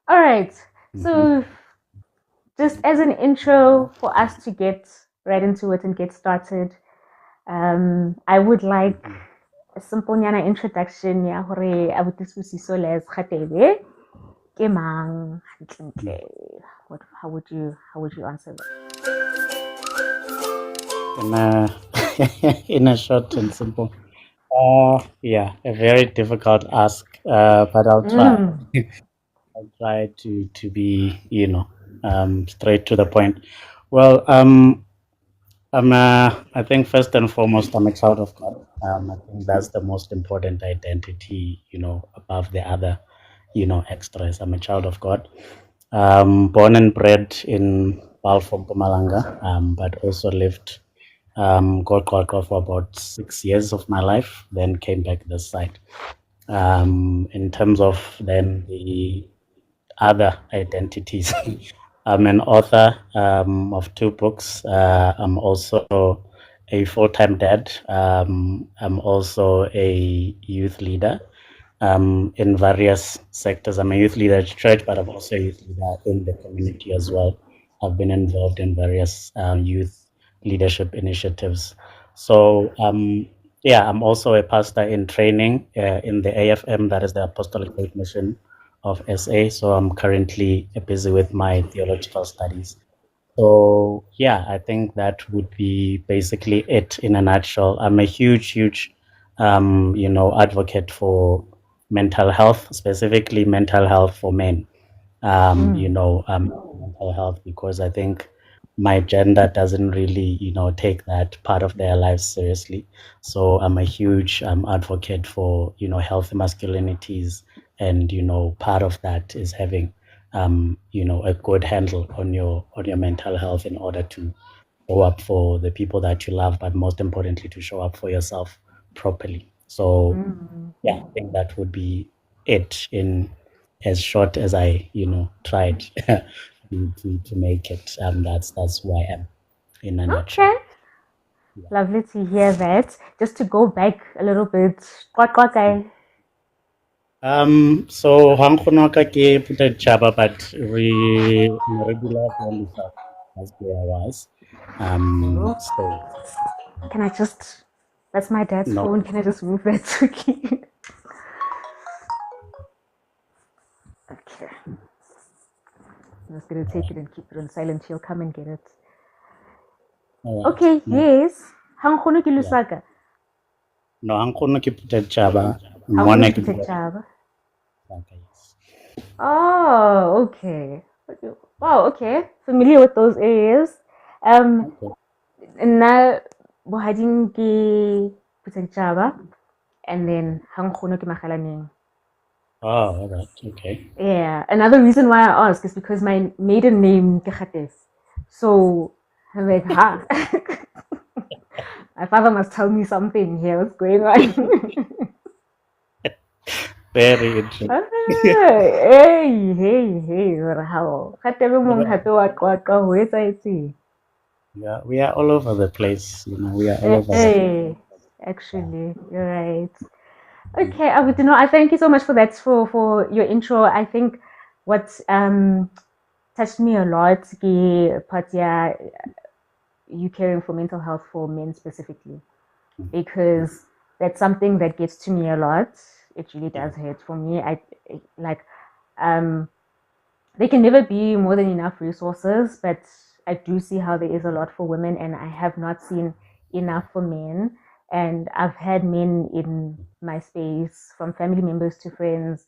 All right. Mm-hmm. So, just as an intro for us to get right into it and get started, I would like Mm-hmm. a simple nyana introduction ya hore abuti so les khatebe ke mang hantle. How would you answer that? In a in a short and simple. Yeah, a very difficult ask. But I'll try. Mm. I'll try to be, straight to the point. Well, I think first and foremost, I'm a child of God. I think that's the most important identity, above the other, extras. I'm a child of God. Born and bred in Balfour, Pumalanga, but also lived got for about 6 years of my life, then came back this side. In terms of then the other identities, I'm an author of two books. I'm also a full-time dad. I'm also a youth leader in various sectors. I'm a youth leader at church, but I'm also a youth leader in the community as well. I've been involved in various youth leadership initiatives. So, yeah, I'm also a pastor in training in the AFM, that is the Apostolic Faith Mission of SA. So I'm currently busy with my theological studies. So yeah, I think that would be basically it in a nutshell. I'm a huge, advocate for mental health, specifically mental health for men. Mm. Mental health, because I think my gender doesn't really, take that part of their lives seriously. So I'm a huge advocate for, healthy masculinities, and part of that is having a good handle on your mental health in order to show up for the people that you love, but most importantly to show up for yourself properly. So Mm. yeah, I think that would be it in as short as I, tried to make it. That's who I am in a nutshell. Okay. Lovely to hear that. Just to go back a little bit, what guy? So Hangkonoka ke put Java, but we regular only that's where I was. So Can I just? That's my dad's no, phone. Can I just move that quickly? Okay. I'm just gonna take it and keep it on silent. He'll come and get it. all right, Okay. no, Yes. Hang khono ke yeah, lusaka. no Hangkono ke put Java, Hang khono Mwana ke ke puthe bua chaba. yes. Oh, okay. Wow. Okay. Familiar with those areas. Um. Okay. Na bohading ke puthe chaba, and then hang khono ke magalaneng. Oh, all right, okay. Yeah. Another reason why I ask is because my maiden name Kechates. So I'm like, ha. My father must tell me something here. What's going on? Very interesting. Hey, hey, hey, how? Khatebe mong hape wa qoqa ho etsahetseng? Yeah, we are all over the place. We are all over the place. Hey, actually, you're right. Okay, Abutino, I thank you so much for that for your intro. I think what touched me a lot ki part yeah, you caring for mental health for men specifically, because that's something that gets to me a lot. It really Yeah, does hurt for me. Like um there can never be more than enough resources, but I do see how there is a lot for women, and I have not seen enough for men. And I've had men in my space, from family members to friends,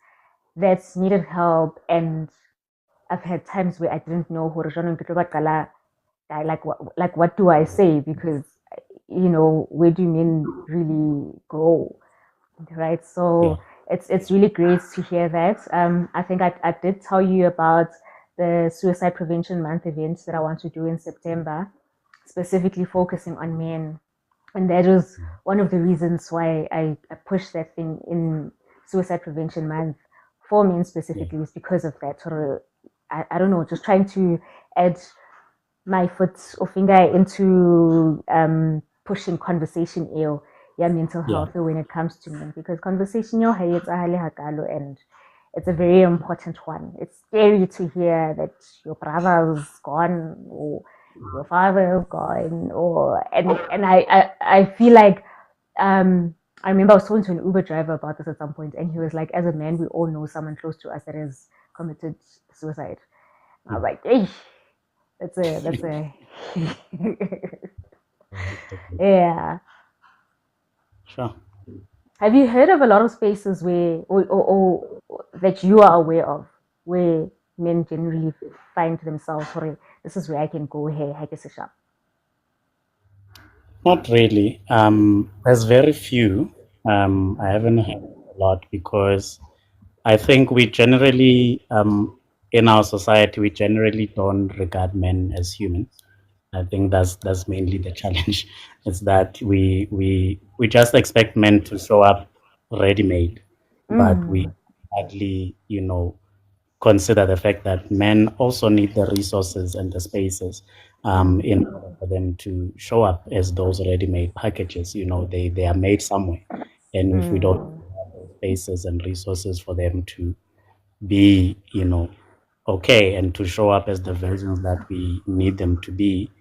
that's needed help, and I've had times where I didn't know who like what do I say, because where do men really go, right? yeah, So it's really great to hear that. I think I did tell you about the Suicide Prevention Month events that I want to do in September, specifically focusing on men, and that is one of the reasons why I push that thing in Suicide Prevention Month for men yeah, specifically, is because of that. Or I don't know, just trying to add my foot or finger into pushing conversation yeah, mental yeah, health when it comes to men, because conversation yo ha e etsahale hakalo, and it's a very important one. It's scary to hear that your brother's gone or your father is gone, or and I feel like I remember I was talking to an Uber driver about this at some point, and he was like, as a man, we all know someone close to us that has committed suicide. And I was like, hey, that's a yeah. Sure. Have you heard of a lot of spaces where, or that you are aware of, where men generally find themselves, sorry, this is where I can go here, I guess shop. Not really. There's very few. I haven't heard a lot because I think we generally, in our society, we generally don't regard men as humans. I think that's mainly the challenge. Is that we just expect men to show up ready-made, but we Mm, hardly, consider the fact that men also need the resources and the spaces mm, in order for them to show up as those ready-made packages. They are made somewhere, and if we don't mm, have those spaces and resources for them to be, okay, and to show up as the versions that we need them to be,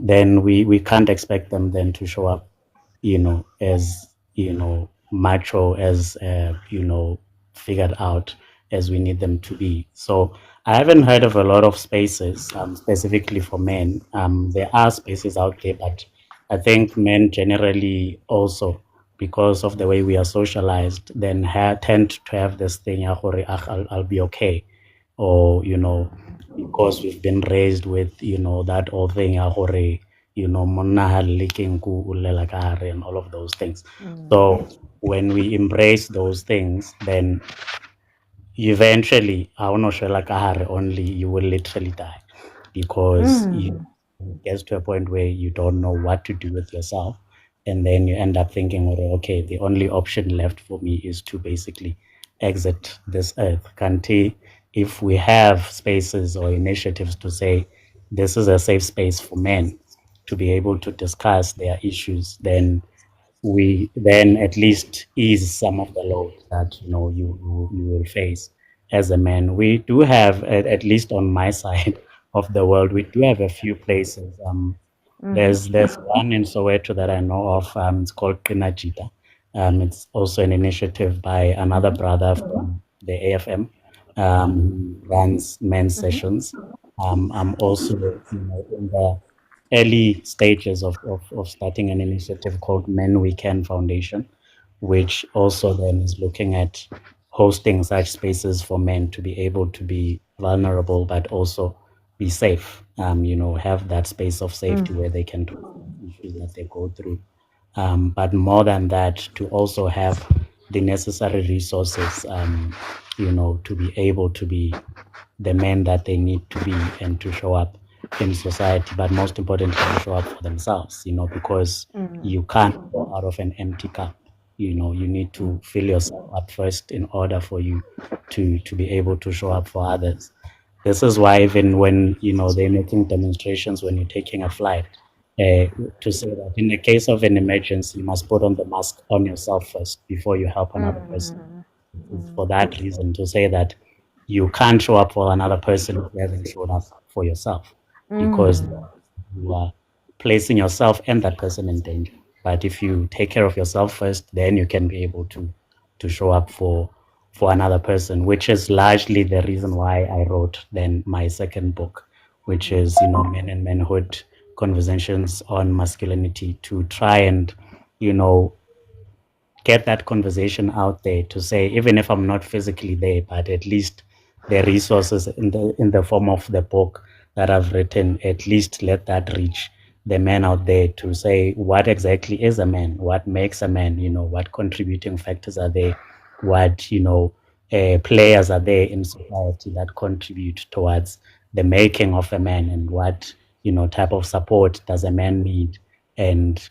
then we can't expect them then to show up, as, macho, as, figured out as we need them to be. So I haven't heard of a lot of spaces specifically for men. There are spaces out there, but I think men generally also, because of the way we are socialized, then tend to have this thing, "Ah, gore, ah, I'll be okay," or because we've been raised with that old thing, "Ah, gore, monna ha lle ke nku, o llela ka hare," and all of those things. mm, So when we embrace those things, then eventually, only you will literally die because mm, it gets to a point where you don't know what to do with yourself. And then you end up thinking, "Oh, okay, the only option left for me is to basically exit this earth." Kanti, if we have spaces or initiatives to say this is a safe space for men to be able to discuss their issues, then we then at least ease some of the load that you will face as a man. We do have, at least on my side of the world, we do have a few places. mm-hmm, There's one in Soweto that I know of. It's called Kinajita. It's also an initiative by another mm-hmm, brother from the AFM, who runs men's mm-hmm, sessions. I'm also, in the early stages of starting an initiative called Men Weekend Foundation, which also then is looking at hosting such spaces for men to be able to be vulnerable, but also be safe. Have that space of safety mm, where they can talk about issues that they go through. But more than that, to also have the necessary resources, to be able to be the men that they need to be and to show up in society, but most importantly, to show up for themselves, because mm, you can't go out of an empty cup. You need to fill yourself up first in order for you to be able to show up for others. This is why even when they're making demonstrations when you're taking a flight, uh, to say that in the case of an emergency, you must put on the mask on yourself first before you help another person. mm, It's for that reason, to say that you can't show up for another person if you haven't showed up for yourself, because mm, you are placing yourself and that person in danger. But if you take care of yourself first, then you can be able to show up for another person, which is largely the reason why I wrote then my second book, which is Men and Manhood, Conversations on Masculinity, to try and you know get that conversation out there, to say, even if I'm not physically there, but at least the resources in the form of the book that I've written, at least let that reach the men out there, to say what exactly is a man, what makes a man, what contributing factors are there, what players are there in society that contribute towards the making of a man, and what type of support does a man need, and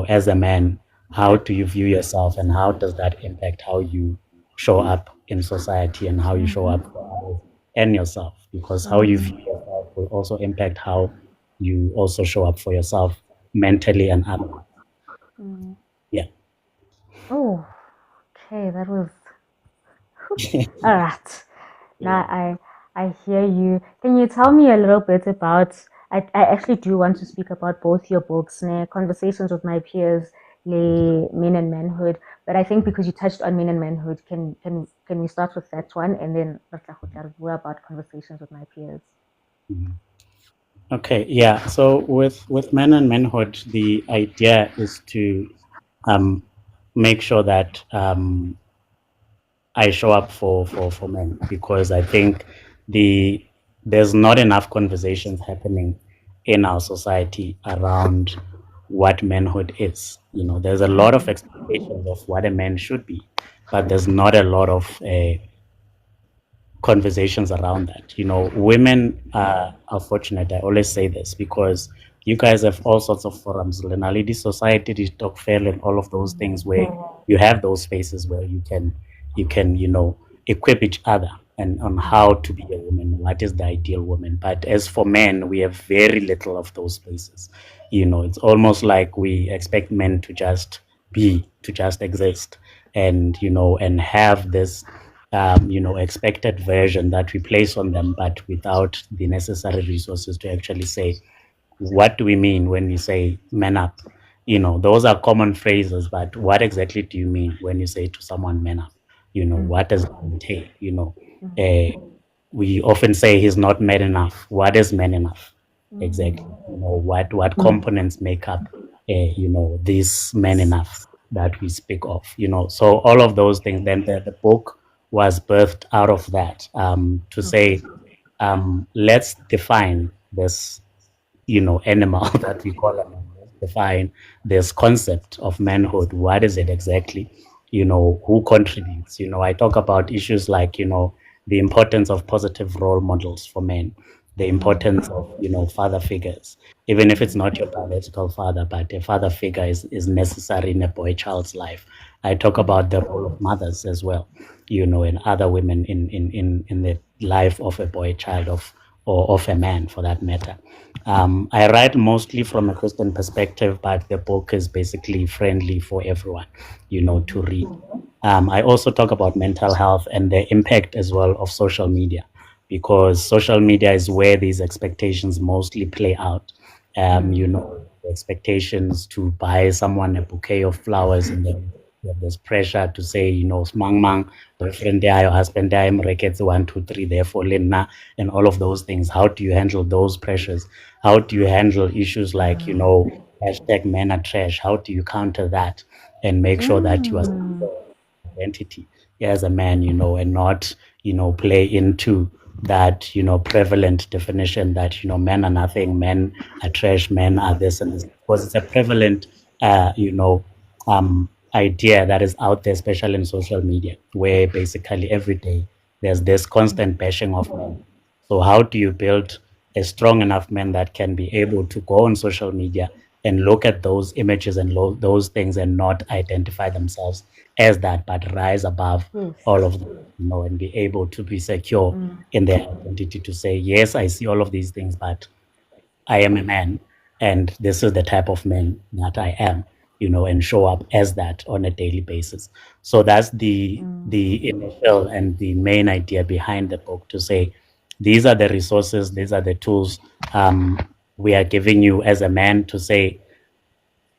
as a man, how do you view yourself, and how does that impact how you show up in society and how you show mm-hmm, up for others and yourself, because how you view mm, yourself will also impact how you also show up for yourself mentally and otherwise. mm. Yeah. Oh, okay, that was. All right. Now I hear you. Can you tell me a little bit about? I actually do want to speak about both your books, ne? Conversations with My Peers, Le Men and Manhood. But I think because you touched on men and manhood, can we start with that one and then let's talk about conversations with my peers. Okay, yeah. So with men and manhood, the idea is to um, make sure that I show up for men because I think there's not enough conversations happening in our society around what manhood is. There's a lot of expectations of what a man should be, but there's not a lot of conversations around that. Women are fortunate. I always say this because you guys have all sorts of forums, Lenalidi Society, the Talk Fair, and all of those things where you have those spaces where you can equip each other and on how to be a woman, what is the ideal woman. But as for men, we have very little of those spaces. It's almost like we expect men to just be, to just exist, and have this expected version that we place on them, but without the necessary resources to actually say, what do we mean when we say man up? Those are common phrases, but what exactly do you mean when you say to someone man up? What does that entail? Uh, we often say he's not man enough. What is man enough? Exactly. What components make up, this man enough that we speak of. So all of those things. Then the book was birthed out of that, to say, let's define this animal that we call a man. Let's define this concept of manhood. What is it exactly? Who contributes? I talk about issues like, the importance of positive role models for men, the importance of, father figures, even if it's not your biological father, but a father figure is necessary in a boy child's life. I talk about the role of mothers as well, and other women in the life of a boy child or of a man for that matter. I write mostly from a Christian perspective, but the book is basically friendly for everyone, to read. I also talk about mental health and the impact as well of social media, because social media is where these expectations mostly play out. The expectations to buy someone a bouquet of flowers, and then there's pressure to say, smang mang, boyfriend there, your husband there, records 1, 2, 3, therefore, Lena, and all of those things. How do you handle those pressures? How do you handle issues like, hashtag men are trash? How do you counter that and make sure that you are identity as a man, and not, play into that, prevalent definition that, men are nothing, men are trash, men are this and this, because it's a prevalent, idea that is out there, especially in social media, where basically every day there's this constant bashing of men. So how do you build a strong enough man that can be able to go on social media and look at those images and those things and not identify themselves as that, but rise above Yes. all of them, and be able to be secure in their identity to say, yes, I see all of these things, but I am a man, and this is the type of man that I am, and show up as that on a daily basis. So that's the initial and the main idea behind the book, to say these are the resources, these are the tools, we are giving you as a man, to say,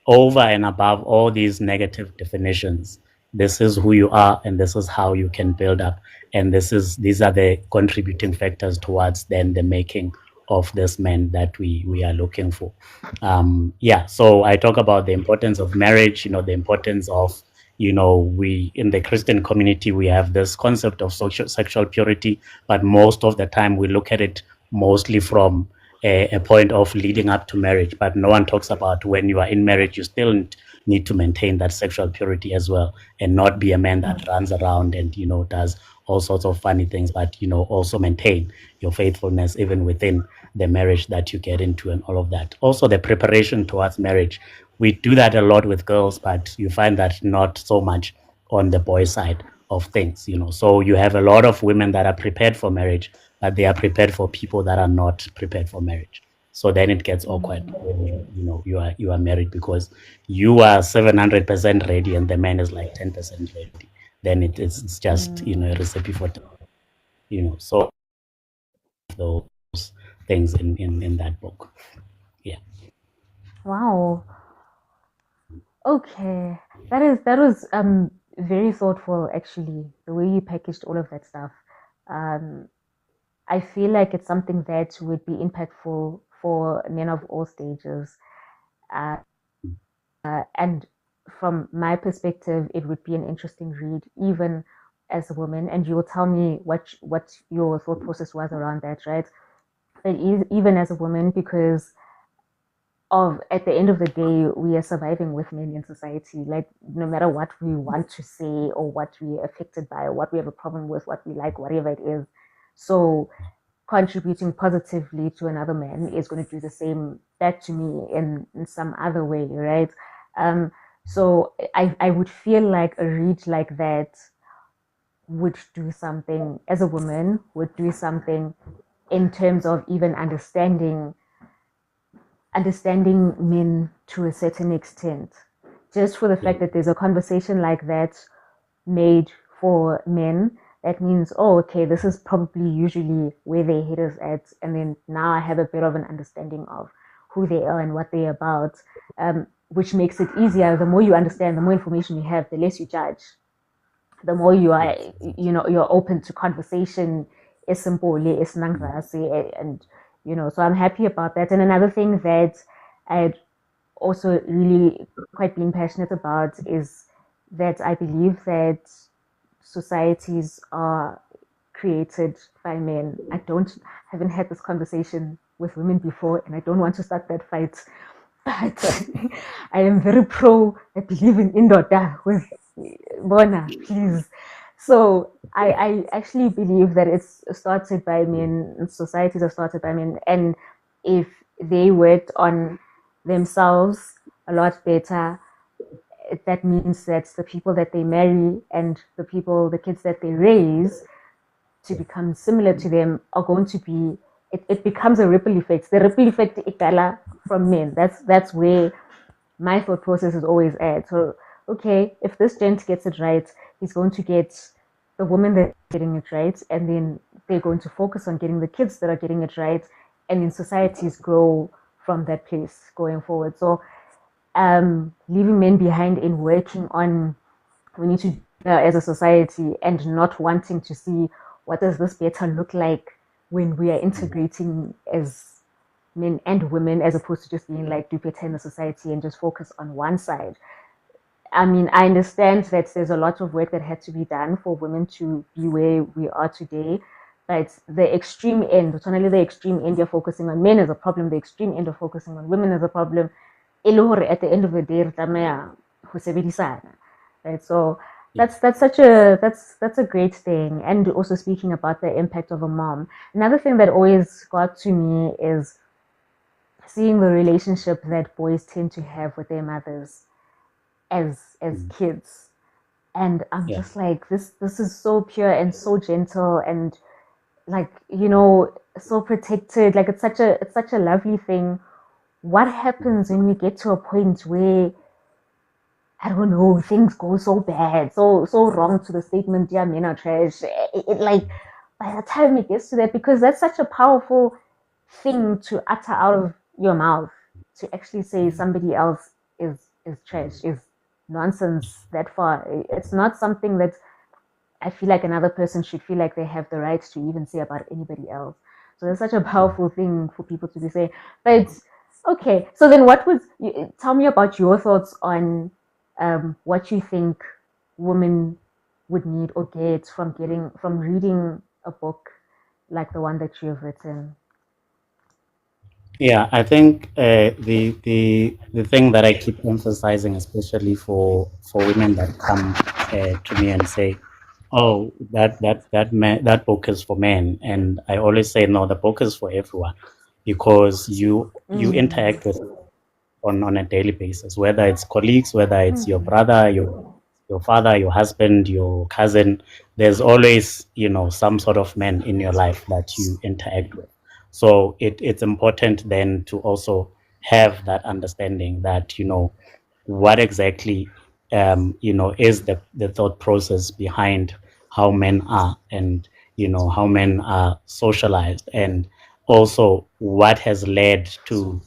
over and above all these negative definitions, this is who you are and this is how you can build up, and these are the contributing factors towards then the making of this man that we are looking for. Yeah, so I talk about the importance of marriage, the importance of, we in the Christian community, we have this concept of sexual purity, but most of the time we look at it mostly from a point of leading up to marriage, but no one talks about when you are in marriage, you still need to maintain that sexual purity as well, and not be a man that runs around and, does all sorts of funny things, but, also maintain your faithfulness even within the marriage that you get into and all of that. Also, the preparation towards marriage. We do that a lot with girls, but you find that not so much on the boy side of things, So you have a lot of women that are prepared for marriage, but they are prepared for people that are not prepared for marriage. So then it gets awkward when you are married, because you are 700% ready and the man is like 10% ready. then it's just a recipe for so those things in that book. Yeah. Wow. Okay. That was very thoughtful actually, the way you packaged all of that stuff. Um I feel like it's something that would be impactful for men of all stages. Uh, and from my perspective, it would be an interesting read, even as a woman. And you will tell me what your thought process was around that, right? But even as a woman, because of at the end of the day, we are surviving with men in society. Like no matter what we want to say or what we are affected by or what we have a problem with, what we like, whatever it is. So contributing positively to another man is going to do the same back to me in some other way, right? Um, so I would feel like a read like that would do something as a woman, would do something in terms of even understanding men to a certain extent. Just for the Yeah. fact that there's a conversation like that made for men, that means, oh, okay, this is probably usually where their head is at. And then now I have a bit of an understanding of who they are and what they're about, which makes it easier. The more you understand, the more information you have, the less you judge, the more you are, Yes. you're open to conversation. Is simple, is and so I'm happy about that. And another thing that I'd also really quite been passionate about is that I believe that societies are created by men. Haven't had this conversation with women before, and I don't want to start that fight. But I am very pro. I believe in indoor with Bona, please. So I actually believe that it's started by men. Societies are started by men, and if they worked on themselves a lot better, that means that the people that they marry and the kids that they raise to become similar to them are going to be. It becomes a ripple effect. The ripple effect ikala from men. That's where my thought process is always at. So okay, if this gent gets it right, he's going to get the woman that's getting it right, and then they're going to focus on getting the kids that are getting it right, and then societies grow from that place going forward. So leaving men behind in working on we need to do as a society and not wanting to see what does this better look like when we are integrating as men and women as opposed to just being like do better in the society and just focus on one side. I mean, I understand that there's a lot of work that had to be done for women to be where we are today. But the extreme end, not only the extreme end, you're focusing on men as a problem, the extreme end of focusing on women as a problem, at the end of the day, right? So Yeah. that's a great thing. And also speaking about the impact of a mom. Another thing that always got to me is seeing the relationship that boys tend to have with their mothers as Mm. kids. And I'm Yeah. just like, this is so pure and so gentle and like, so protected. Like it's such a lovely thing. What happens when we get to a point where I don't know, things go so bad, so wrong to the statement, yeah, men are trash. Like by the time it gets to that, because that's such a powerful thing to utter out of your mouth, to actually say somebody else is trash, is nonsense that far. It's not something that I feel like another person should feel like they have the right to even say about anybody else. So it's such a powerful thing for people to be saying. But okay, so then tell me about your thoughts on what you think women would need or get from reading a book like the one that you have written. Yeah, I think the thing that I keep emphasizing, especially for women that come to me and say, "Oh, that book is for men," and I always say, "No, the book is for everyone," because you Mm. interact with on a daily basis, whether it's colleagues, whether it's your brother, your father, your husband, your cousin. There's always some sort of man in your life that you interact with. So it's important then to also have that understanding that what exactly is the thought process behind how men are, and how men are socialized, and also what has led to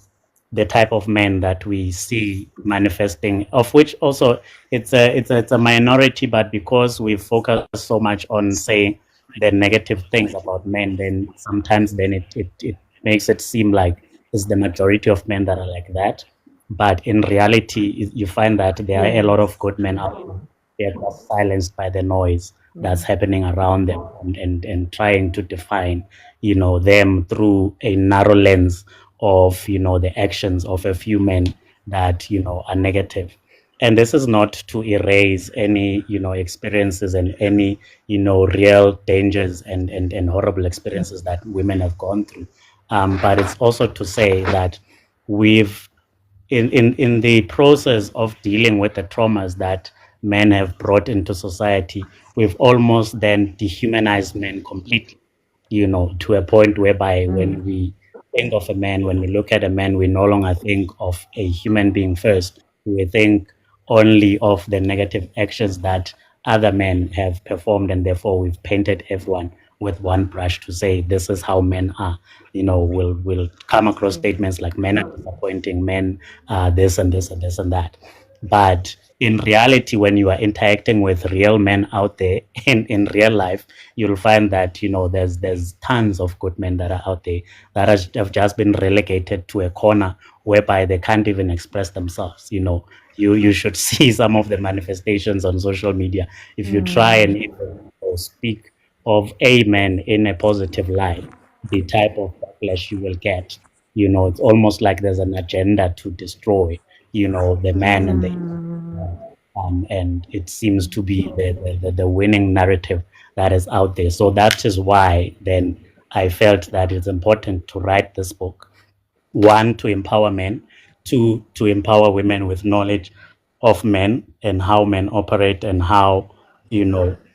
the type of men that we see manifesting, of which also it's a minority, but because we focus so much on saying the negative things about men, then sometimes then it makes it seem like it's the majority of men that are like that. But in reality, you find that there are a lot Yes. of good men out there. They're just silenced by the noise that's Mm. happening around them, and trying to define, them through a narrow lens of, the actions of a few men that, are negative. And this is not to erase any, experiences and any, real dangers and horrible experiences that women have gone through. But it's also to say that we've in the process of dealing with the traumas that men have brought into society, we've almost then dehumanized men completely, to a point whereby Mm. when we think of a man, when we look at a man, we no longer think of a human being first. We think only of the negative actions that other men have performed, and therefore we've painted everyone with one brush to say this is how men are. We'll come across Yes. statements like men are disappointing, men are this and this and this and that. But in reality, when you are interacting with real men out there in real life, you'll find that there's tons of good men that are out there that have just been relegated to a corner whereby they can't even express themselves. You should see some of the manifestations on social media. If you try and Mm. even speak of a man in a positive light, the type of backlash you will get. It's almost like there's an agenda to destroy, the man and the Mm. and it seems to be the winning narrative that is out there. So that is why then I felt that it's important to write this book. One, to empower men. Two, to empower women with knowledge of men and how men operate and how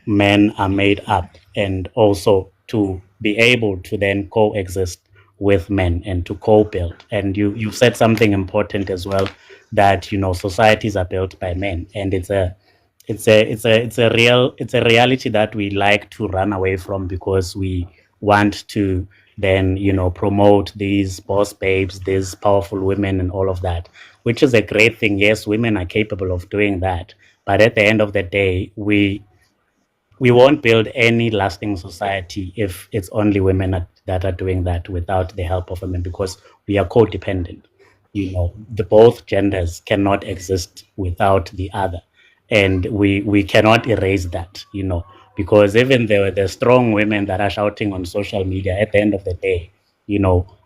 men are made up, and also to be able to then coexist with men and to co-build. And you said something important as well, that societies are built by men, and it's a reality that we like to run away from, because we want to then promote these boss babes, these powerful women and all of that, which is a great thing. Yes, women are capable of doing that, but at the end of the day, we won't build any lasting society if it's only women that are doing that without the help of women, because we are codependent. The both genders cannot exist without the other, and we cannot erase that. Because even the strong women that are shouting on social media, at the end of the day,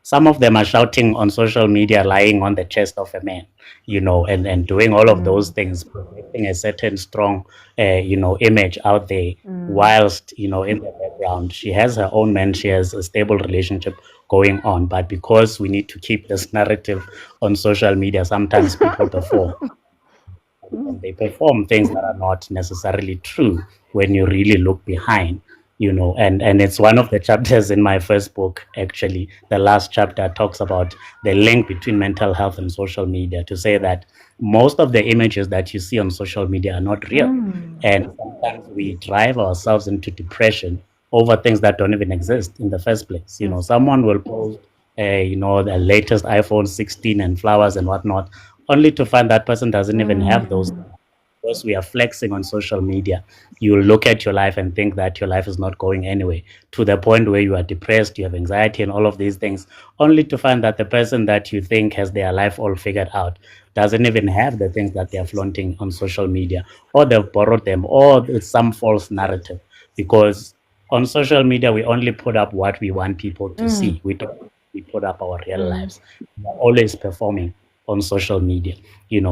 some of them are shouting on social media lying on the chest of a man, and doing all of those Mm. things, projecting a certain strong image out there, Mm. whilst in the background she has her own man, she has a stable relationship going on. But because we need to keep this narrative on social media, sometimes people perform, Mm. and they perform things that are not necessarily true when you really look behind. And it's one of the chapters in my first book. Actually, the last chapter talks about the link between mental health and social media, to say that most of the images that you see on social media are not real, Mm. and sometimes we drive ourselves into depression over things that don't even exist in the first place. Yes. Someone will post the latest iPhone 16 and flowers and whatnot, only to find that person doesn't even have those. Mm. Because we are flexing on social media, you look at your life and think that your life is not going anywhere, to the point where you are depressed, you have anxiety and all of these things, only to find that the person that you think has their life all figured out doesn't even have the things that they are flaunting on social media, or they've borrowed them, or it's some false narrative. Because on social media, we only put up what we want people to Mm. see. We put up our real Mm. lives. We're always performing on social media.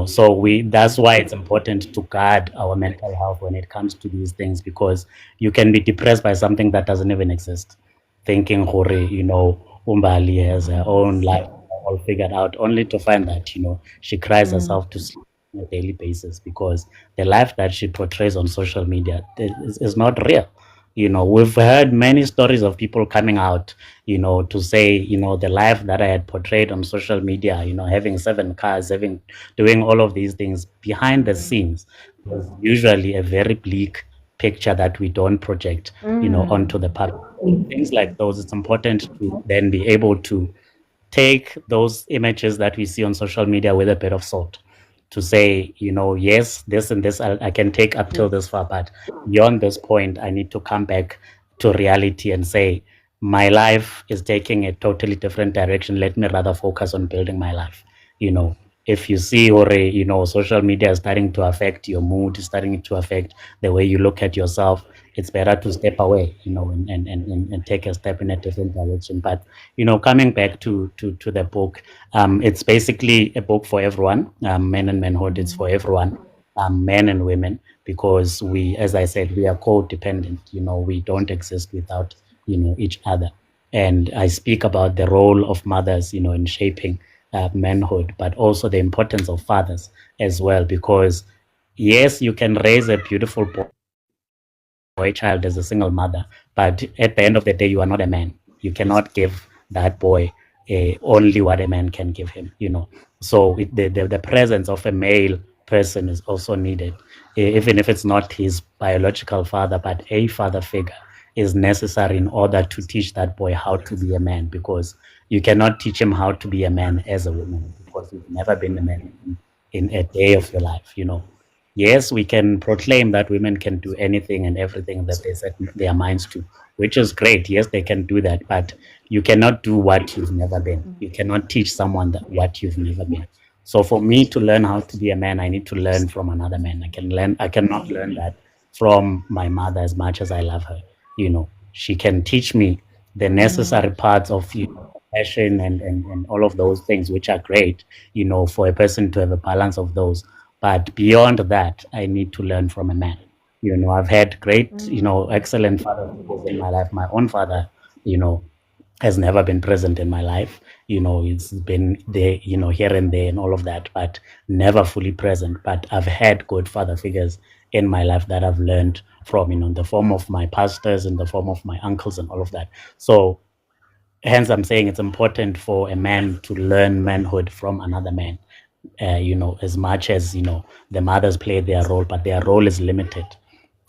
So that's why it's important to guard our mental health when it comes to these things, because you can be depressed by something that doesn't even exist, thinking Hore, Umbali has her own life all figured out, only to find that she cries Mm. herself to sleep on a daily basis, because the life that she portrays on social media is not real. We've heard many stories of people coming out, to say, the life that I had portrayed on social media, having 7 cars, doing all of these things behind the Mm. scenes. There's usually a very bleak picture that we don't project, onto the public. Things like those, it's important to then be able to take those images that we see on social media with a bit of salt to say, yes, this and this I can take up till Yes. this far, but beyond this point, I need to come back to reality and say, my life is taking a totally different direction. Let me rather focus on building my life. You know, if you see, or social media is starting to affect your mood, is starting to affect the way you look at yourself, it's better to step away, and take a step in a different direction. But coming back to the book, it's basically a book for everyone, men and manhood. It's Mm. for everyone, men and women, because we, as I said, we are codependent. We don't exist without each other. And I speak about the role of mothers, in shaping manhood, but also the importance of fathers as well, because yes, you can raise a beautiful boy child as a single mother, but at the end of the day, you are not a man. You cannot give that boy only what a man can give him. So the presence of a male person is also needed, even if it's not his biological father, but a father figure is necessary in order to teach that boy how to be a man, because you cannot teach him how to be a man as a woman, because you've never been a man in a day of your life. Yes, we can proclaim that women can do anything and everything that they set their minds to, which is great. Yes, they can do that, but you cannot do what you've never been. Mm. You cannot teach someone what you've never been. So for me to learn how to be a man, I need to learn from another man. I cannot learn that from my mother, as much as I love her. She can teach me the Mm. necessary parts of passion and all of those things, which are great, for a person to have a balance of those. But beyond that, I need to learn from a man. I've had great, Mm. excellent father figures in my life. My own father, you know, has never been present in my life. It's been there, here and there and all of that, but never fully present. But I've had good father figures in my life that I've learned from, in the form of my pastors, in the form of my uncles and all of that. So hence I'm saying it's important for a man to learn manhood from another man, as much as the mothers play their role, but their role is limited.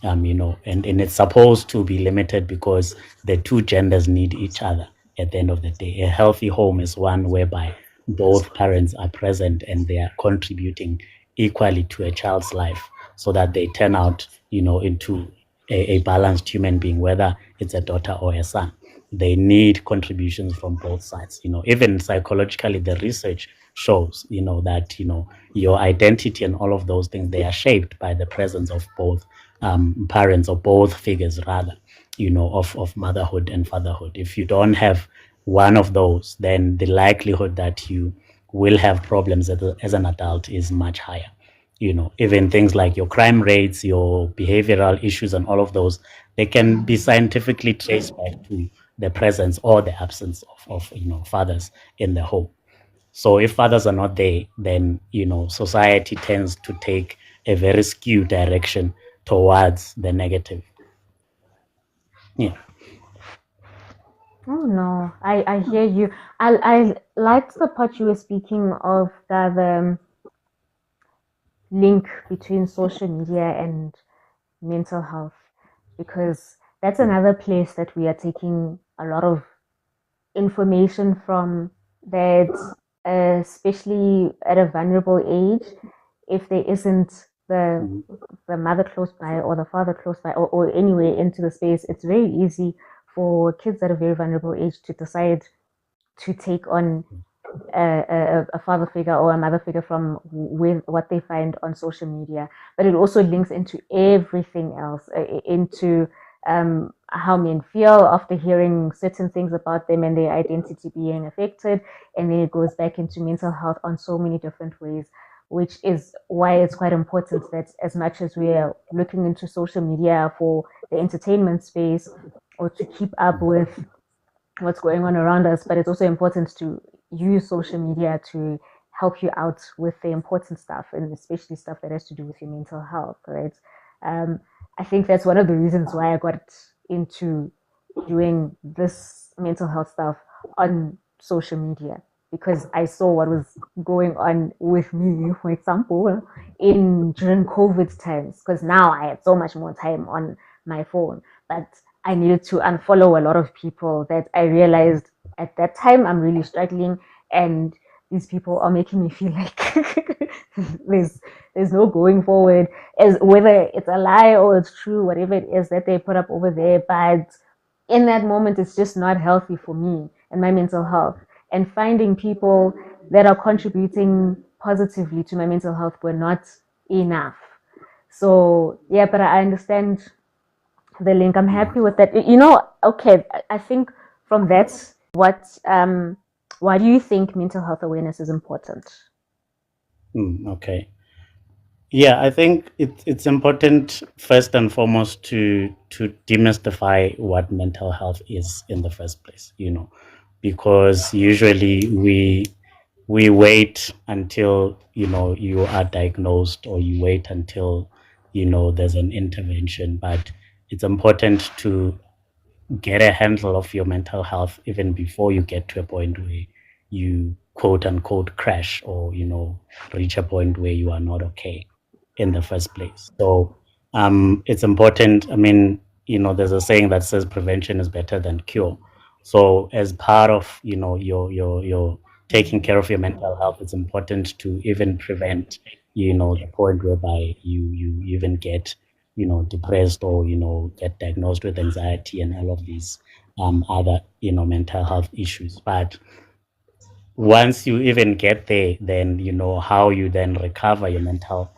And it's supposed to be limited because the two genders need each other at the end of the day. A healthy home is one whereby both parents are present and they are contributing equally to a child's life, so that they turn out, into a balanced human being, whether it's a daughter or a son. They need contributions from both sides. Even psychologically, the research shows, that, your identity and all of those things, they are shaped by the presence of both parents, or both figures rather, of motherhood and fatherhood. If you don't have one of those, then the likelihood that you will have problems as an adult is much higher. Even things like your crime rates, your behavioral issues, and all of those, they can be scientifically traced back to the presence or the absence of fathers in the home. So if fathers are not there, then society tends to take a very skewed direction towards the negative. Yeah. Oh no, I hear you. I liked the part you were speaking of the link between social media and mental health, because that's another place that we are taking a lot of information from, that especially at a vulnerable age, if there isn't Mhm. the mother close by or the father close by, or anywhere into the space, it's very easy for kids at a very vulnerable age to decide to take on a father figure or a mother figure from with what they find on social media. But it also links into everything else, into how men feel after hearing certain things about them and their identity being affected. And then it goes back into mental health on so many different ways, which is why it's quite important that as much as we are looking into social media for the entertainment space or to keep up with what's going on around us, but it's also important to use social media to help you out with the important stuff, and especially stuff that has to do with your mental health, right? Um, I think that's one of the reasons why I got into doing this mental health stuff on social media, because I saw what was going on with me, for example, in during COVID times. Because now I had so much more time on my phone, but I needed to unfollow a lot of people that I realized at that time I'm really struggling, and these people are making me feel like there's there's no going forward, as whether it's a lie or it's true, whatever it is that they put up over there. But in that moment, it's just not healthy for me and my mental health. And finding people that are contributing positively to my mental health were not enough. So yeah, but I understand the link. I'm Mm, happy with that. Okay, I think from that, why do you think mental health awareness is important? okay. Yeah, I think it's important first and foremost to demystify what mental health is in the first place, because usually we wait until you are diagnosed, or you wait until there's an intervention. But it's important to get a handle of your mental health even before you get to a point where you quote unquote crash, or reach a point where you are not okay in the first place. So it's important. I mean, there's a saying that says prevention is better than cure. So as part of your taking care of your mental health, it's important to even prevent the point whereby you even get depressed, or get diagnosed with anxiety and all of these other mental health issues. But once you even get there, then you know how you then recover your mental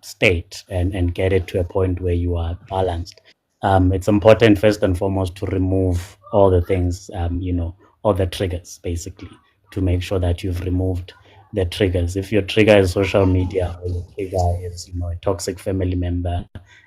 state, and get it to a point where you are balanced. It's important first and foremost to remove all the things, all the triggers, basically, to make sure that you've removed the triggers. If your trigger is social media, or your trigger is a toxic family member,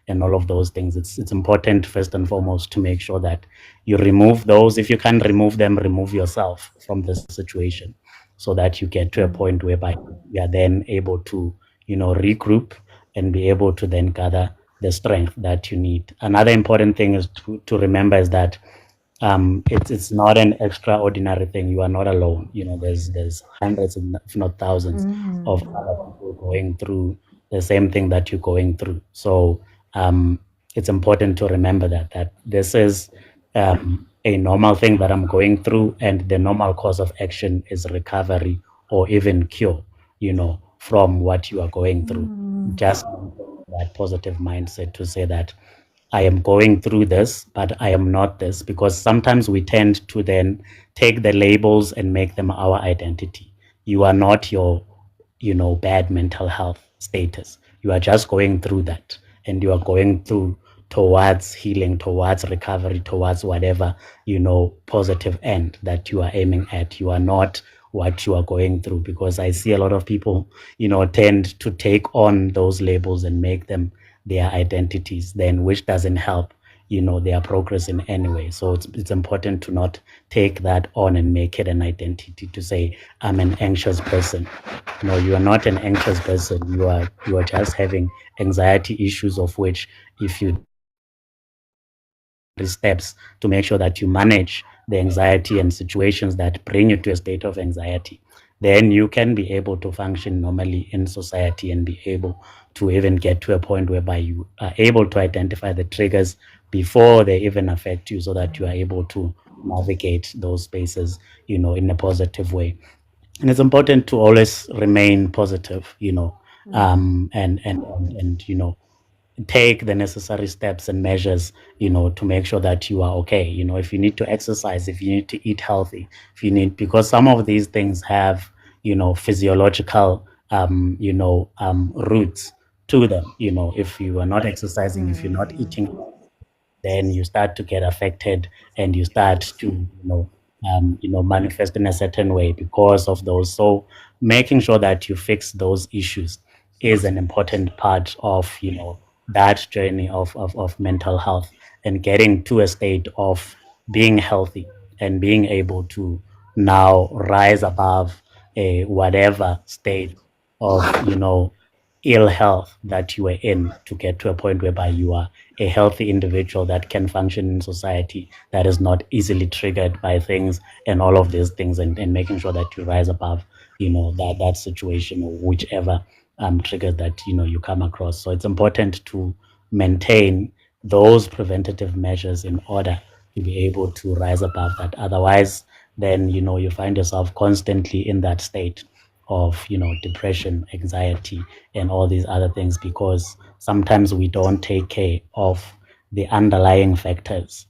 and all of those things, it's important first and foremost to make sure that you remove those. If you can't remove them, remove yourself from the situation, so that you get to a point whereby you are then able to regroup, and be able to then gather the strength that you need. Another important thing is to remember is that it's not an extraordinary thing. You are not alone. There's hundreds, if not thousands, of Mm. other people going through the same thing that you're going through. So um, it's important to remember that this is a normal thing that I'm going through, and the normal course of action is recovery, or even cure. From what you are going through. Mm. Just that positive mindset to say that I am going through this, but I am not this, because sometimes we tend to then take the labels and make them our identity. You are not your, bad mental health status. You are just going through that, and you are going through towards healing, towards recovery, towards whatever, positive end that you are aiming at. You are not what you are going through, because I see a lot of people, tend to take on those labels and make them their identities, then which doesn't help their progress in any way. So it's important to not take that on and make it an identity, to say I'm an anxious person. No, you are not an anxious person. You are just having anxiety issues, of which, if you steps to make sure that you manage the anxiety and situations that bring you to a state of anxiety, then you can be able to function normally in society, and be able to even get to a point whereby you are able to identify the triggers before they even affect you, so that you are able to navigate those spaces in a positive way. And it's important to always remain positive, and take the necessary steps and measures, to make sure that you are okay. If you need to exercise, if you need to eat healthy, if you need, because some of these things have, physiological, roots to them. If you are not exercising, if you're not Mm. eating, then you start to get affected, and you start to manifest in a certain way because of those. So making sure that you fix those issues is an important part of that journey of mental health, and getting to a state of being healthy, and being able to now rise above a whatever state of ill health that you were in to get to a point whereby you are a healthy individual that can function in society, that is not easily triggered by things and all of these things, and making sure that you rise above, that situation or whichever trigger that you come across. So it's important to maintain those preventative measures in order to be able to rise above that. Otherwise, then you find yourself constantly in that state of depression, anxiety, and all these other things, because sometimes we don't take care of the underlying factors.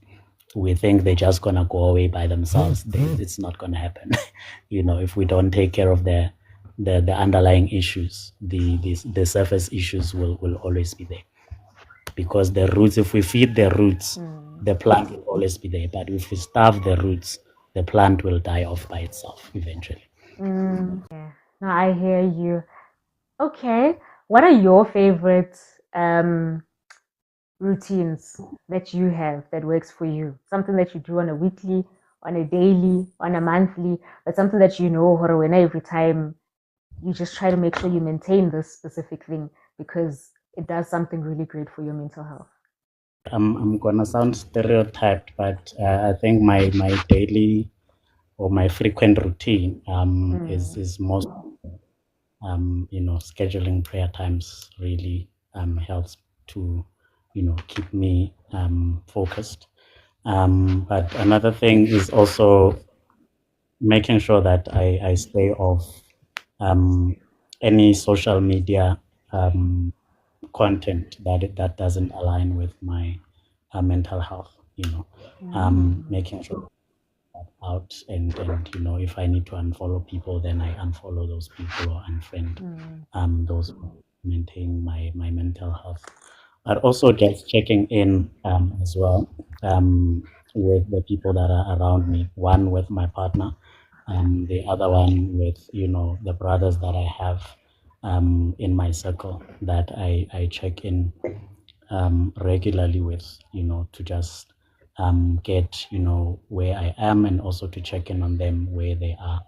We think they're just gonna go away by themselves. It's not gonna happen. If we don't take care of the underlying issues, the surface issues will always be there, because the roots, if we feed the roots, the plant will always be there. But if we starve the roots, the plant will die off by itself eventually. Yeah. No, I hear you. Okay. What are your favorite um, routines that you have that works for you? Something that you do on a weekly, on a daily, on a monthly, but something that you know, when every time you just try to make sure you maintain this specific thing because it does something really great for your mental health. I'm gonna sound stereotyped, but I think my daily or my frequent routine is most scheduling prayer times really helps to keep me focused. But another thing is also making sure that I stay off any social media content that doesn't align with my mental health. Making sure out, and if I need to unfollow people, then I unfollow those people or unfriend those who maintain my mental health. But also just checking in as well with the people that are around me. One with my partner, the other one with the brothers that I have in my circle that I check in regularly with, to just get, where I am, and also to check in on them where they are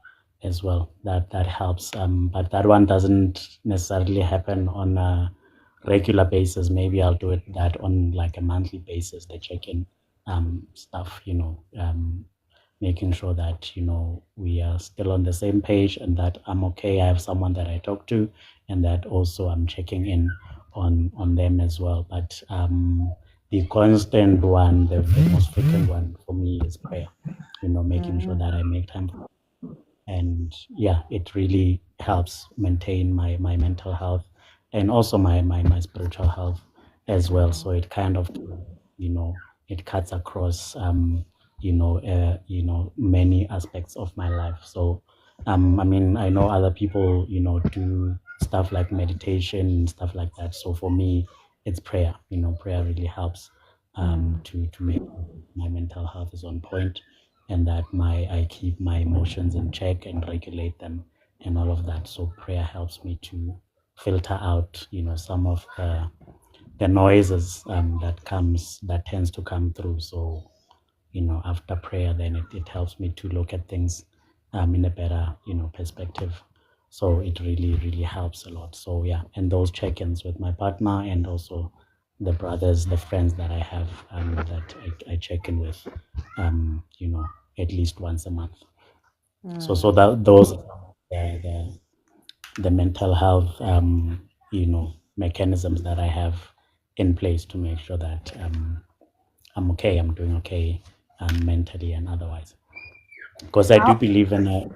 as well. That helps. But that one doesn't necessarily happen on a regular basis. Maybe I'll do it that on like a monthly basis, the check-in stuff, making sure that we are still on the same page, and that I'm okay. I have someone that I talk to, and that also I'm checking in on them as well. But the constant one, the most frequent one for me is prayer. Making sure that I make time for, and yeah, it really helps maintain my mental health, and also my spiritual health as well. So it kind of it cuts across many aspects of my life. So I mean, I know other people do stuff like meditation and stuff like that. So for me, it's prayer. Prayer really helps to make my mental health is on point, and that I keep my emotions in check and regulate them and all of that. So prayer helps me to filter out some of the noises that tends to come through. So after prayer, then it helps me to look at things in a better perspective. So it really really helps a lot. So yeah, and those check-ins with my partner, and also the brothers, the friends that I have that I check in with at least once a month. So that those are the mental health mechanisms that I have in place to make sure that I'm okay, I'm doing okay mentally and otherwise. Because I do How? believe in a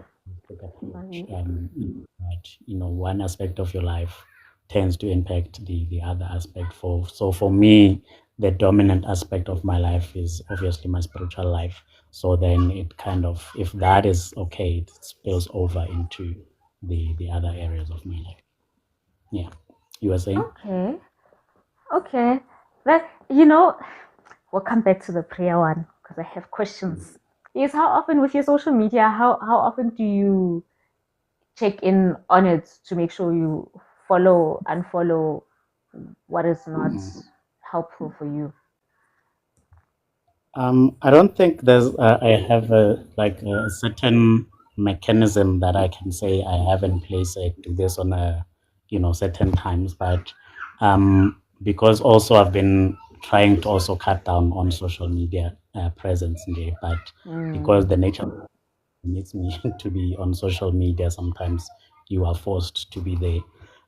approach Sorry. that one aspect of your life tends to impact the other aspect. For me, the dominant aspect of my life is obviously my spiritual life. So then it kind of, if that is okay, it spills over into the other areas of my life. Yeah, you were saying. Okay. Okay. That we'll come back to the prayer one because I have questions. Is how often with your social media, how often do you check in on it to make sure you follow, unfollow what is not helpful for you? I don't think I have a certain mechanism that I can say I have in place. I do this on a certain times. But because also I've been trying to also cut down on social media presence there, but because the nature needs me to be on social media, sometimes you are forced to be there.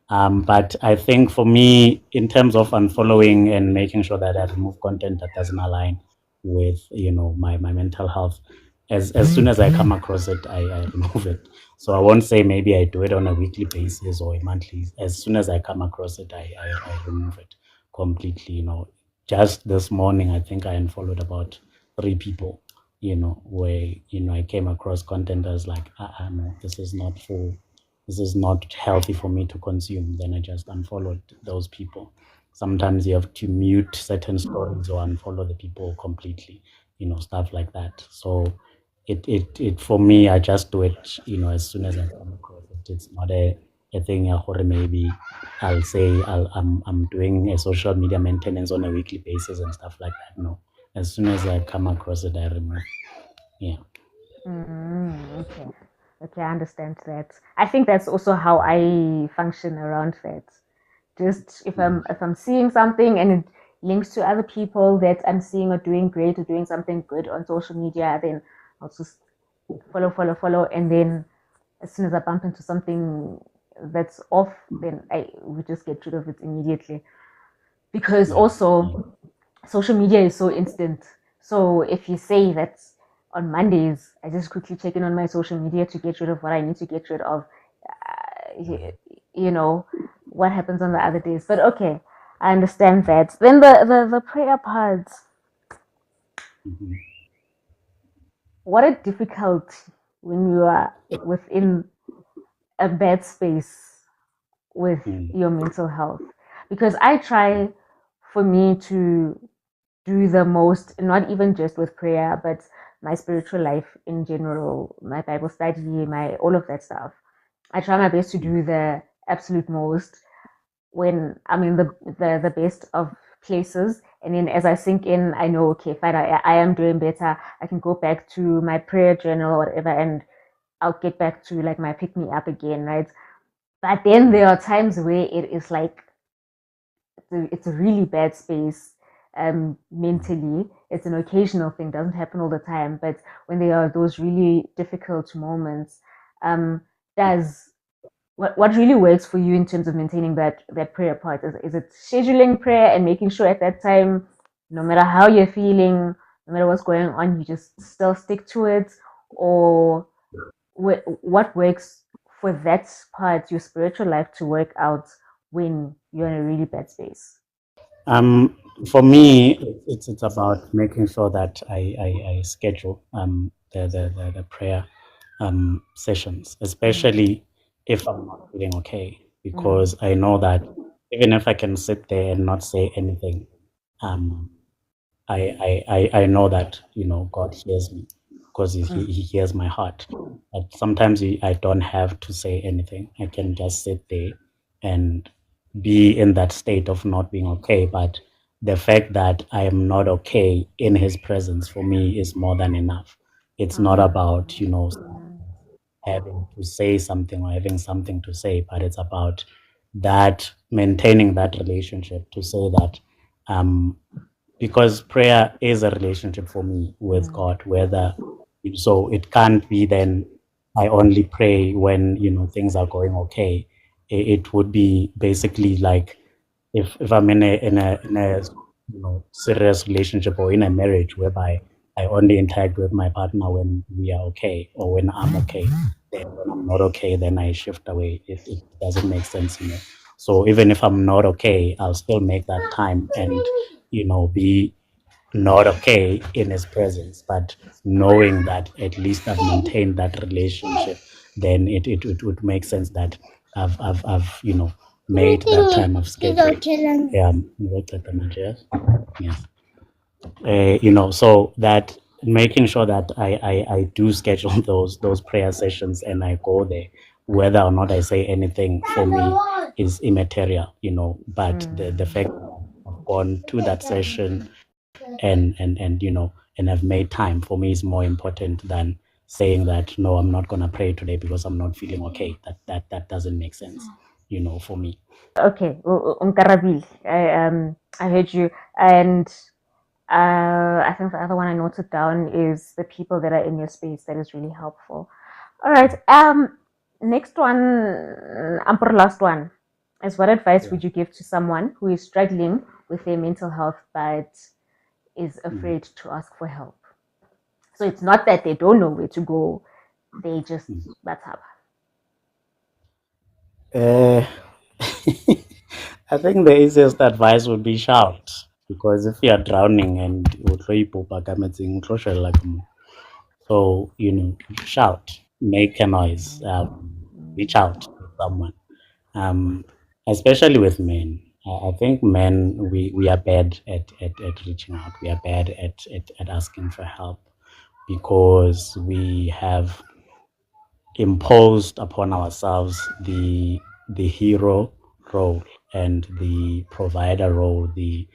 But I think for me, in terms of unfollowing and making sure that I remove content that doesn't align with my mental health, as soon as I come across it, I remove it. So I won't say maybe I do it on a weekly basis or a monthly. As soon as I come across it, I remove it completely. Just this morning, I think I unfollowed about 3 people, where, I came across content that was like, no, this is not healthy for me to consume. Then I just unfollowed those people. Sometimes you have to mute certain stories or unfollow the people completely, stuff like that. So it for me, I just do it, as soon as I come across it. It's not a thing or maybe I'll say I'm doing a social media maintenance on a weekly basis and stuff like that. No, as soon as I come across it, I remove. Yeah. Okay. Okay, I understand that. I think that's also how I function around that. Just if I'm seeing something and it links to other people that I'm seeing or doing great or doing something good on social media, then I'll just follow, follow, follow, and then as soon as I bump into something that's off, then I we just get rid of it immediately. Because Yeah. also social media is so instant. So if you say that on Mondays, I just quickly check in on my social media to get rid of what I need to get rid of, you know, what happens on the other days. But okay, I understand that. Then the prayer part, Mhm. what a difficulty when you are within a bad space with Mm. your mental health. Because I try for me to do the most, not even just with prayer, but my spiritual life in general, my Bible study, my all of that stuff. I try my best to do the absolute most when I'm in the best of places. And then as I sink in, I know, okay, fine, I am doing better. I can go back to my prayer journal or whatever, and I'll get back to like my pick me up again, right? But then there are times where it is like it's a really bad space mentally. It's an occasional thing, doesn't happen all the time. But when there are those really difficult moments, um, does what really works for you in terms of maintaining that prayer part? Is it scheduling prayer and making sure at that time, no matter how you're feeling, no matter what's going on, you just still stick to it, or what works for that part, your spiritual life, to work out when you're in a really bad space? Um, for me, it's about making sure that I schedule the prayer sessions, Mm, especially if I'm not feeling okay, mm, because I know that even if I can sit there and not say anything, um, I know that God hears me because mm, he hears my heart. But sometimes I don't have to say anything. I can just sit there and be in that state of not being okay. But the fact that I am not okay in His presence for me is more than enough. It's not about mm, having to say something or having something to say, but it's about that maintaining that relationship to say that um, because prayer is a relationship for me with mm, God, whether so it can't be then I only pray when things are going okay. It would be basically like if I'm in a serious relationship or in a marriage whereby I only interact with my partner when we are okay or when I'm okay. Then when I'm not okay, then I shift away. It doesn't make sense. So even if I'm not okay, I'll still make that time and be not okay in his presence, but knowing that at least I've maintained that relationship, then it would make sense that I've made that time of schedule. Yeah, yes. So that making sure that I do schedule those prayer sessions and I go there, whether or not I say anything for me is immaterial, but the mm. fact that I've gone to that session and have made time for me is more important than saying that no, I'm not gonna pray today because I'm not feeling okay. That doesn't make sense. for me. Okay, Nkarabili. I heard you. And I think the other one I noted down is the people that are in your space. That is really helpful. All right. Next one, for last one, is what advice Yeah. would you give to someone who is struggling with their mental health but is Mm, afraid to ask for help? So it's not that they don't know where to go; they just mm. that's up. Uh, I think the easiest advice would be shout, because if you are drowning and so shout, make a noise, reach out to someone. Um, Especially with men, I think men we are bad at reaching out. We are bad at asking for help because we have imposed upon ourselves the hero role and the provider role, the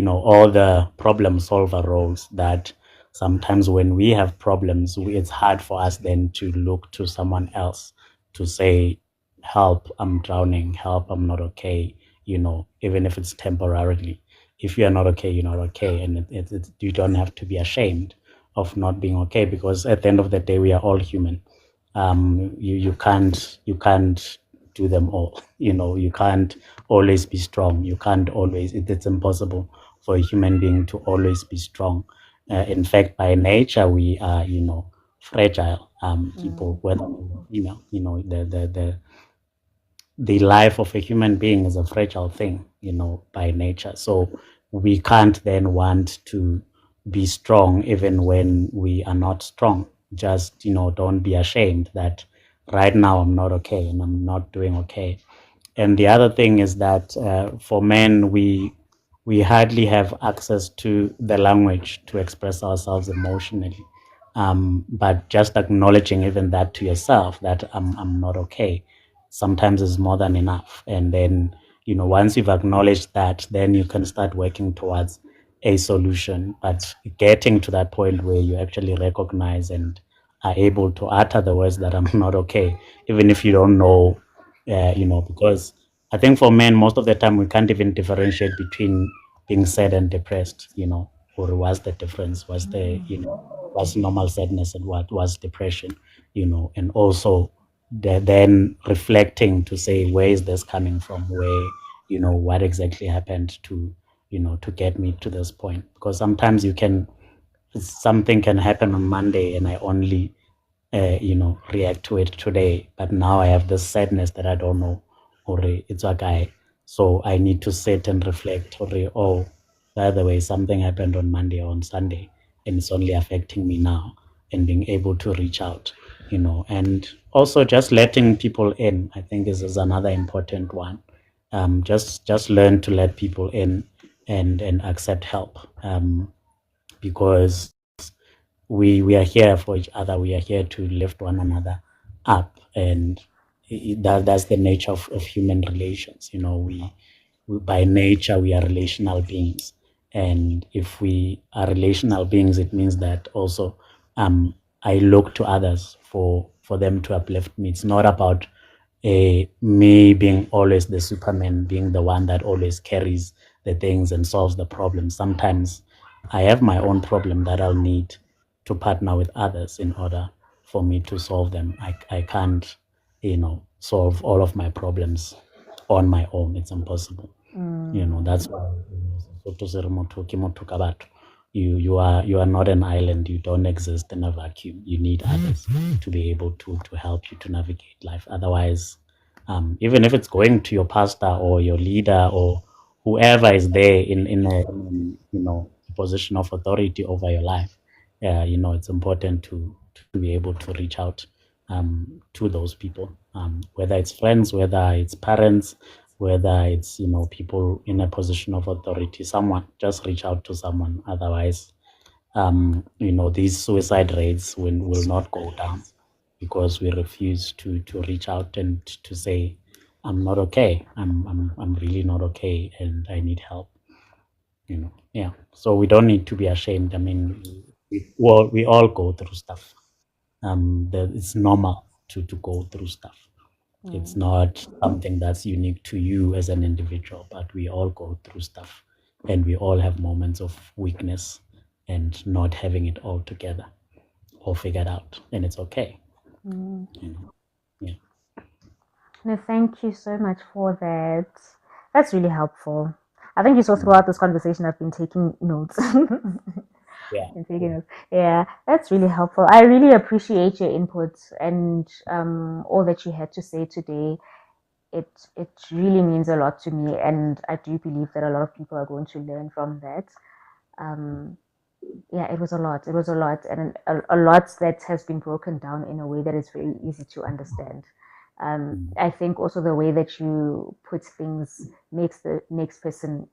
all the problem solver roles, that sometimes when we have problems, it's hard for us then to look to someone else to say, help, I'm drowning, help, I'm not okay, even if it's temporarily. If you're not okay, you're not okay, and you don't have to be ashamed of not being okay, because at the end of the day, we are all human. You can't do them all. You can't always be strong. You can't always, it's impossible for a human being to always be strong. In fact, by nature, we are fragile people, Mm, whether male or female. The life of a human being is a fragile thing, by nature. So we can't then want to be strong even when we are not strong. Just, don't be ashamed that right now I'm not okay and I'm not doing okay. And the other thing is that for men, we hardly have access to the language to express ourselves emotionally. But just acknowledging even that to yourself, that I'm not okay, sometimes is more than enough. And then, once you've acknowledged that, then you can start working towards a solution. But getting to that point where you actually recognize and are able to utter the words that I'm not okay, even if you don't know, because I think for men, most of the time, we can't even differentiate between being sad and depressed, or what's the difference? What's normal sadness and what was depression, and also then reflecting to say, where is this coming from? Where, what exactly happened to get me to this point? Because sometimes something can happen on Monday and I only react to it today. But now I have this sadness that I don't know, or it's a guy. So I need to sit and reflect, or oh, by the way, something happened on Monday or on Sunday, and it's only affecting me now, and being able to reach out, and also just letting people in, I think is another important one. Just learn to let people in and accept help, because we are here for each other. We are here to lift one another up, and that's the nature of human relations. We by nature we are relational beings, and if we are relational beings, it means that also I look to others for them to uplift me. It's not about me being always the Superman, being the one that always carries the things and solves the problem. Sometimes I have my own problem that I'll need to partner with others in order for me to solve them. I can't, solve all of my problems on my own. It's impossible. That's mm, why Sotho se re motho ke motho ka batho. You are not an island. You don't exist in a vacuum. You need others to be able to help you to navigate life. Otherwise, even if it's going to your pastor or your leader or whoever is there in a position of authority over your life, it's important to be able to reach out to those people, whether it's friends, whether it's parents, whether it's people in a position of authority. Someone, just reach out to someone. Otherwise, these suicide rates will not go down, because we refuse to reach out and to say, I'm not okay. I'm really not okay, and I need help. Yeah. So we don't need to be ashamed. I mean, we all go through stuff. It's normal to go through stuff. It's not something that's unique to you as an individual, but we all go through stuff and we all have moments of weakness and not having it all together or figured out. And it's okay. Mm. You know? Yeah. No, thank you so much for that. That's really helpful. I think you saw Mm. throughout this conversation I've been taking notes. Yeah. Been taking notes. Yeah, that's really helpful. I really appreciate your input and all that you had to say today. It really means a lot to me, and I do believe that a lot of people are going to learn from that. Um, yeah, it was a lot. It was a lot, and a lot that has been broken down in a way that is very easy to understand. Mm. I think also the way that you put things makes the next person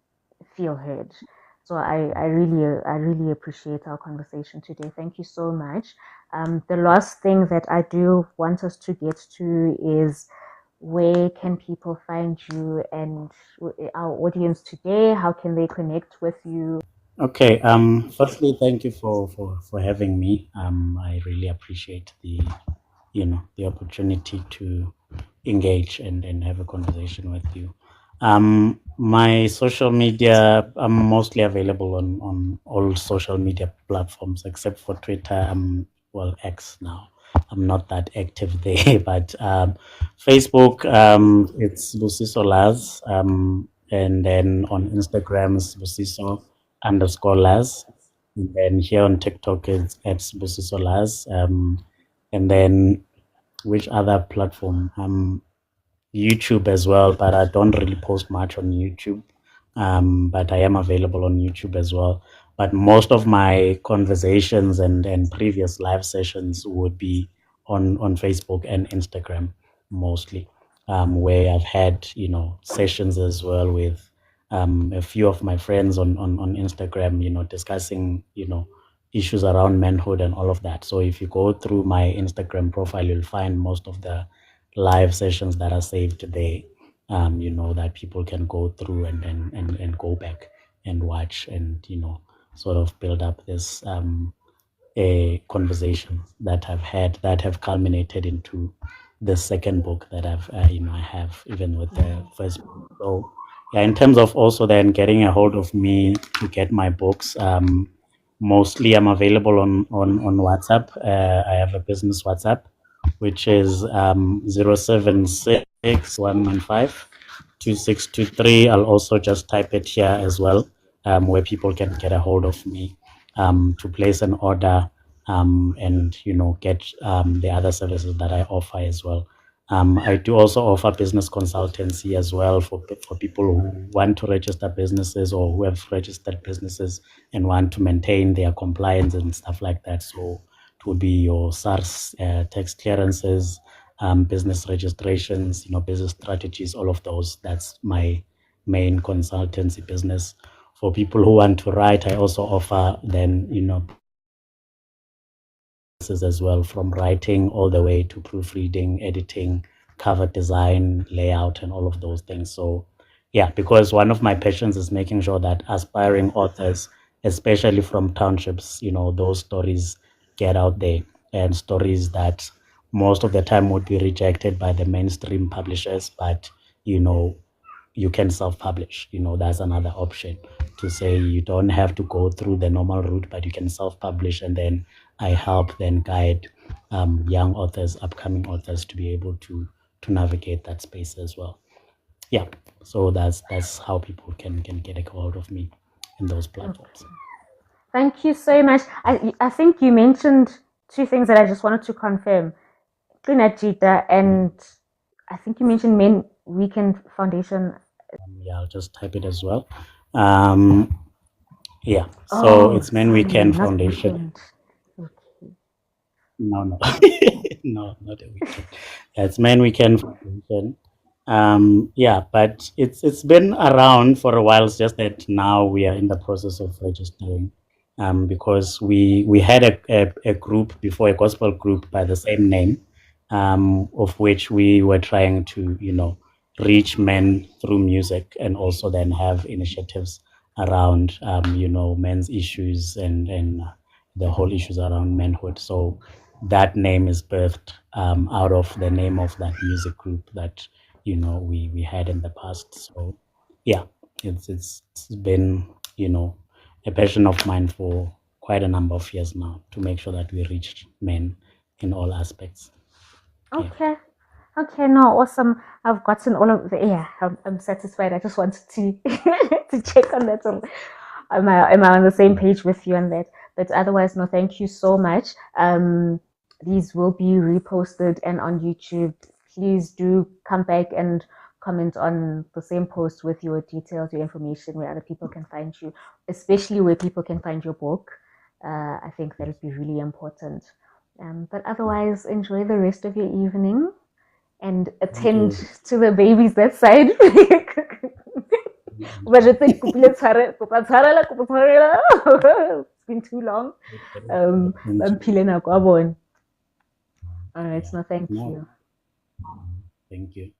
feel heard. So I really appreciate our conversation today. Thank you so much. The last thing that I do want us to get to is where can people find you and our audience today? How can they connect with you? Okay. Firstly, thank you for having me. I really appreciate the opportunity to engage and have a conversation with you. My social media, I'm mostly available on all social media platforms except for Twitter. Well, X now. I'm not that active there, but Facebook, it's Busiso Laz. And then on Instagram, it's Busiso_Laz. And then here on TikTok, it's at Busiso Laz. And then which other platform? YouTube as well, but I don't really post much on YouTube. But I am available on YouTube as well. But most of my conversations and previous live sessions would be on Facebook and Instagram mostly, where I've had sessions as well with a few of my friends on Instagram, discussing issues around manhood and all of that. So if you go through my Instagram profile, you'll find most of the live sessions that are saved there, that people can go through and go back and watch and, sort of build up this a conversation that I've had that have culminated into the second book that I have even with the first book. So yeah, in terms of also then getting a hold of me to get my books, mostly I'm available on WhatsApp. I have a business WhatsApp, which is 076 115 2623. I'll also just type it here as well, where people can get a hold of me to place an order, and get the other services that I offer as well. I do also offer business consultancy as well for people who want to register businesses or who have registered businesses and want to maintain their compliance and stuff like that. So it would be your SARS tax clearances, business registrations, business strategies, all of those. That's my main consultancy business. For people who want to write, I also offer then, as well, from writing all the way to proofreading, editing, cover design, layout, and all of those things. So, yeah, because one of my passions is making sure that aspiring authors, especially from townships, those stories get out there, and stories that most of the time would be rejected by the mainstream publishers, but you know you can self-publish. That's another option, to say you don't have to go through the normal route, but you can self-publish, and then I help then guide young authors, upcoming authors, to be able to navigate that space as well. Yeah, so that's how people can get a hold of me in those platforms. Okay. Thank you so much. I think you mentioned two things that I just wanted to confirm. Jita and I think you mentioned Men Weekend Foundation. Yeah, I'll just type it as well. um yeah, so Oh, it's Men sorry, Weekend not Foundation. weekend. Okay. No, no, no, not a weekend. It's main weekend foundation. Yeah, but it's been around for a while. It's just that now we are in the process of registering, because we had a group before, a gospel group by the same name, of which we were trying to reach men through music, and also then have initiatives around men's issues and the whole issues around manhood. So that name is birthed out of the name of that music group that we had in the past. So yeah, it's been a passion of mine for quite a number of years now to make sure that we reach men in all aspects. Yeah. Okay. Okay, no, awesome. I've gotten all of the, yeah, I'm satisfied. I just wanted to to check on that. Am I on the same page with you on that? But otherwise, no, thank you so much. These will be reposted and on YouTube. Please do come back and comment on the same post with your details, your information, where other people can find you, especially where people can find your book. I think that would be really important. But otherwise, enjoy the rest of your evening and Thank attend you. to the babies that side. It's been too long. Thank you. Mphile nako a bone. All right, Yeah. no, thank No, you. thank you.